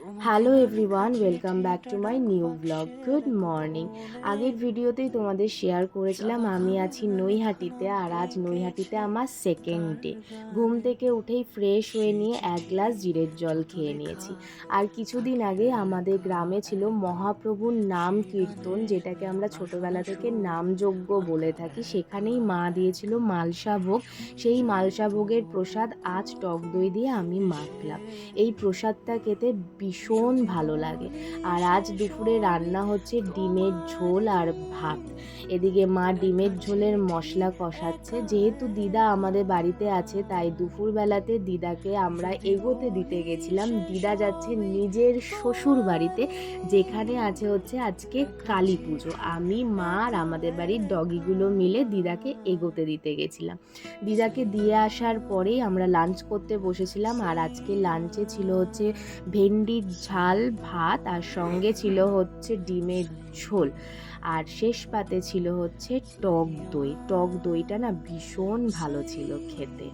Hello everyone, welcome back to my new blog. Good morning. আগের ভিডিওতেই তোমাদের share করেছিলাম আমি আছি নৈহাটিতে, আর আজ নৈহাটিতে আমার সেকেন্ড ডে। ঘুম থেকে উঠেই ফ্রেশ হয়ে নিয়ে এক গ্লাস জিরের জল খেয়ে নিয়েছি। আর কিছুদিন আগে আমাদের গ্রামে ছিল মহাপ্রভুর নাম কীর্তন, যেটাকে আমরা ছোটোবেলা থেকে নামযজ্ঞ বলে থাকি। সেখানেই মা দিয়েছিল মালসা ভোগ। সেই মালসা ভোগের প্রসাদ আজ টক দই দিয়ে আমি মাখলাম। এই প্রসাদটা খেতে ভীষণ ভালো লাগে। আর আজ দুপুরে রান্না হচ্ছে ডিমের ঝোল আর ভাত। এদিকে মা ডিমের ঝোলের মশলা কষাচ্ছে। যেহেতু দিদা আমাদের বাড়িতে আছে, তাই দুপুরবেলাতে দিদাকে আমরা এগোতে দিতে গেছিলাম। দিদা যাচ্ছে নিজের শ্বশুর বাড়িতে, যেখানে আছে হচ্ছে আজকে কালী পুজো। আমি, মা আর আমাদের বাড়ির ডগিগুলো মিলে দিদাকে এগোতে দিতে গেছিলাম। দিদাকে দিয়ে আসার পরেই আমরা লাঞ্চ করতে বসেছিলাম। আর আজকে লাঞ্চে ছিল হচ্ছে ভেন্ডির ঝাল ভাত, আর সঙ্গে ছিল হচ্ছে ডিমের ঝোল, আর শেষ পাতে ছিল হচ্ছে টক দই। টক দইটা না ভীষণ ভালো ছিল খেতে।